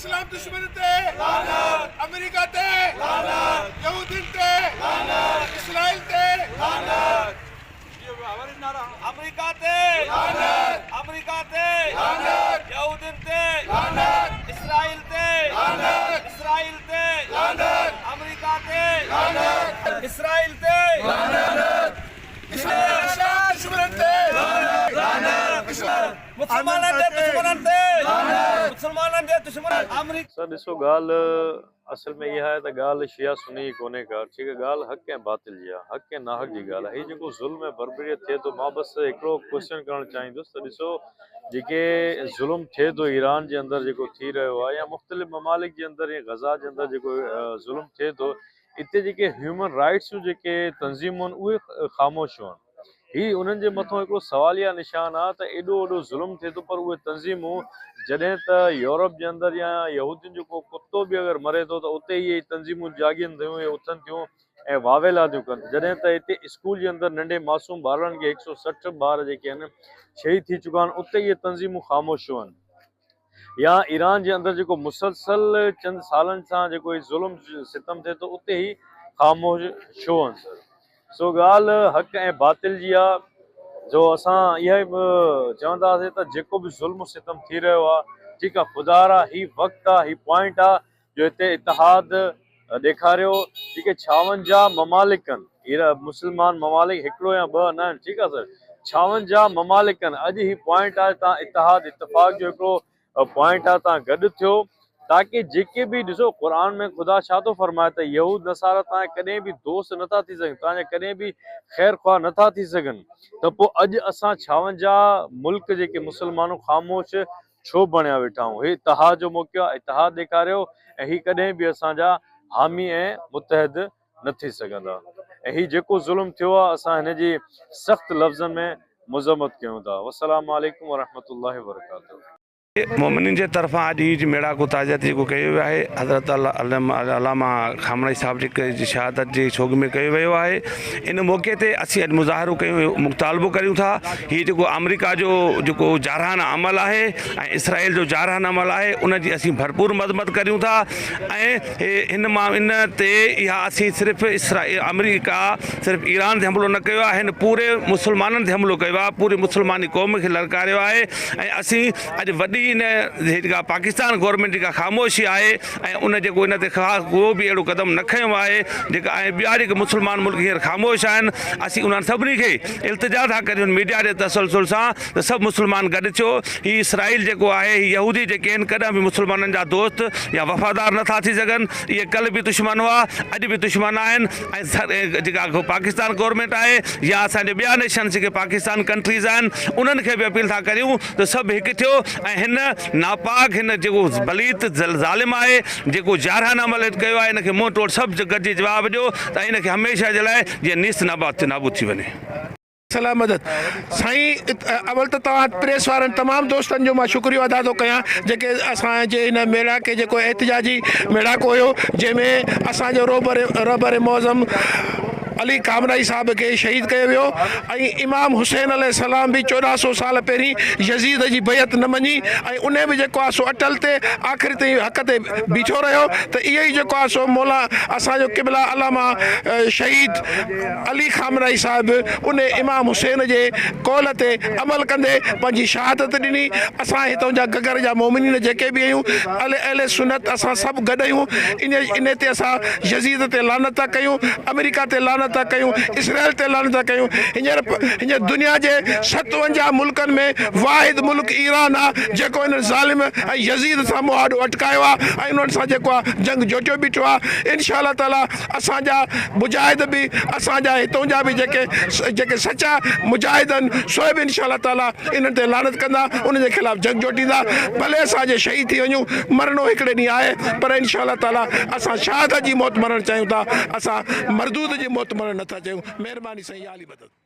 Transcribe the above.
इस्लाम दुश्मन ते अमेरिका ते यहूदीन ते इस्राइल ते अमेरिका ते यहूदीन ते इस्राइल ते अमेरिका ते इस्राइल ते इस्लाम दुश्मन ते मुसलमान दे दुश्मन अमेरिका। सर ॾिसो ॻाल्हि असल में इहा आहे त ॻाल्हि शिया सुनी कोन्हे का, ठीक आहे। ॻाल्हि हक़ ऐं बातिल जी आहे, हक़ ऐं नाहक़ जी ॻाल्हि आहे। हीउ जेको ज़ुल्म ऐं बर्बरियत थिए थो, मां बसि हिकिड़ो क्वेश्चन करणु चाहींदुसि त ॾिसो जेके ज़ुल्म थिए थो ईरान जे अंदरि जेको थी रहियो आहे या मुख़्तलिफ़ ममालिक जे अंदरि या गज़ा जे अंदरि जेको ज़ुल्म थिए थो, हिते जेके ह्यूमन राइट्स जूं जेके तंज़ीमूं आहिनि उहे ख़ामोश आहिनि। हीउ उन्हनि जे मथां हिकिड़ो सवालिया निशान आहे त एॾो वॾो ज़ुल्म थिए थो, पर उहे तंज़ीमूं जॾहिं त यूरोप जे अंदरि या यहूदियुनि जो को कुतो बि अगरि मरे थो त उते इहे तंज़ीमूं जाॻियुनि थियूं या उथनि थियूं ऐं वावेला थियूं कनि। जॾहिं त हिते स्कूल जे अंदरि नंढे मासूम ॿारनि खे 160 ॿार जेके आहिनि शहीद थी चुका आहिनि, उते इहे तंज़ीमूं ख़ामोश आहिनि। या ईरान जे अंदरि जेको मुसलसल चंद सालनि सां जेको ज़ुल्म सितम थिए थो, उते ई ख़ामोश छो आहिनि सर। सो ॻाल्हि हक़ ऐं बातिल जी आहे, जो असां इहा ई चवंदासीं त जेको बि ज़ुल्म सितम थी रहियो आहे, ठीकु आहे, ख़ुदारा हीउ वक़्तु आहे, हीउ पॉइंट आहे जो हिते इतिहाद ॾेखारियो। ठीकु आहे, 56 ममालिक आहिनि, मुस्लमान ममालिक हिकिड़ो या ॿ न आहिनि, ठीकु आहे सर, 56 ममालिक आहिनि। अॼु हीउ पॉइंट आहे, तव्हां इतिहाद इतफ़ाक़ जो हिकिड़ो पॉइंट आहे, तव्हां गॾु थियो ताकी जेके बि ॾिसो क़ुर में ख़ुदा छा थो फरमाए त यहूद नसारा तव्हांजा कॾहिं बि दोस्त नथा थी सघनि, तव्हांजा कॾहिं बि ख़ैर ख़्वाह नथा थी सघनि। त पोइ अॼु असां 56 मुल्क जेके मुस्लमानूं ख़ामोश छो बणिया वेठा आहियूं? हीउ इतिहाद जो मौक़ो आहे, इतिहाद ॾेखारियो ऐं हीउ कॾहिं बि असांजा हामी ऐं मुतहद न थी सघंदा। ऐं हीउ जेको ज़ुल्म थियो आहे, असां हिन जी सख़्तु लफ़्ज़नि में मुज़म्मत कयूं था। वस्सलामु अलैकुम वरहमतुल्लाहि वबरकातुहू। मोमिन जे तरफ़ां अॼु हीउ मेड़ा को ताज़ियत जेको कयो वियो आहे, हज़रत अल्लामा खामनई साहिब जी शहादत जे शोग में कयो वियो आहे। इन मौक़े ते असीं अॼु मुज़ाहिरो कयूं, मुतालबो करियूं था। हीउ जेको अमेरिका जो जेको जारहाना अमल आहे ऐं इसराइल जो जारहाना अमल आहे, उनजी असीं भरपूर मज़म्मत करियूं था। ऐं इन ते इहा असीं सिर्फ़ु अमेरिका सिर्फ़ु ईरान ते हमिलो न कयो आहे, हिन पूरे मुस्लमाननि ते हमिलो कयो आहे, पूरी मुस्लमानी क़ौम खे ललकारियो आहे। ऐं असीं अॼु वॾी इन जेका पाकिस्तान गवर्नमेंट जेका ख़ामोशी आहे ऐं उन जेको इन ते ख़ासि को बि अहिड़ो क़दम न खयो आहे, जेका ऐं ॿिया जेके मुस्लमान मुल्क हींअर ख़ामोश आहिनि, असीं उन्हनि सभिनी खे इल्तिजा था करियूं मीडिया जे तसलसल सां त सभु मुस्लमान गॾु थियो। हीउ इसराइल जेको आहे, हीउ यहूदी जेके आहिनि, कॾहिं बि मुस्लमाननि जा दोस्त या वफ़ादार नथा थी सघनि। इहे कल्ह बि दुश्मन हुआ, अॼु बि दुश्मन आहिनि। ऐं जेका पाकिस्तान गवर्नमेंट आहे या असांजे ॿिया नेशन्स जेके पाकिस्तान कंट्रीज़ आहिनि, उन्हनि खे बि अपील था करियूं त सभु हिकु थियो ऐं हिन नापाक हिन जेको बलीत ज़ालिम आहे, जेको जारहाना अमल कयो आहे, इनखे मुंहुं तोड़ सभु गॾिजी जवाबु ॾियो त इनखे हमेशह जे लाइ जीअं नीस नाबूद थी वञे। सलाम मदद साईं। अवल त तव्हां प्रेस वारनि तमामु दोस्तनि जो मां शुक्रियो अदा थो कयां, जेके असांजे हिन मेड़ा खे जेको एहतिजाजी मेड़ा को हुयो, जंहिंमें असांजो रहबर मौज़म अली खामनई साहब के शहीद किया वियो ऐं इमाम हुसैन अलैहिस्सलाम भी 1400 साल पहिरीं यज़ीद जी बैत न मञी ऐं उन बि जेको आहे सो अटल ते आख़िर ताईं हक़ ते बीठो रहियो। त इहो ई जेको आहे सो मौला असांजो क़िबला अलामा शहीद अली खामनई साहब उन इमाम हुसैन जे कौल ते अमल कंदे पंहिंजी शहादत ॾिनी। असां हितां जा गगर जा मोमिनीन जेके बि आहियूं, अहले सुन्नत, असां सभु गॾु आहियूं। इन ते असां यज़ीद ते लानत था कयूं, अमेरिका ते लानत था कयूं, इसराइल ते लानत था कयूं। हींअर दुनिया जे 57 मुल्कनि में वाहिद मुल्क ईरान आहे जेको हिन ज़ालिम ऐं यज़ीद सां मुआहदो अटकायो आहे ऐं उन्हनि सां जेको आहे जंग जोटियो बीठो आहे। इंशा अल्लाह ताला असांजा मुजाहिद बि, असांजा हितां जा बि जेके सचा मुजाहिद आहिनि, सो बि इंशा अल्लाह ताला इन्हनि ते लानत कंदा, उनजे ख़िलाफ़ जंग जोटींदा। भले असांजे शहीद थी वञूं, मरणो हिकिड़े ॾींहुं आहे, पर इंशा अल्लाह ताला असां शहादत जी मौत मरणु चाहियूं था, असां मरदूद जी मौत मरणु नथा चाहियूं। महिरबानी साईं, आली मदद।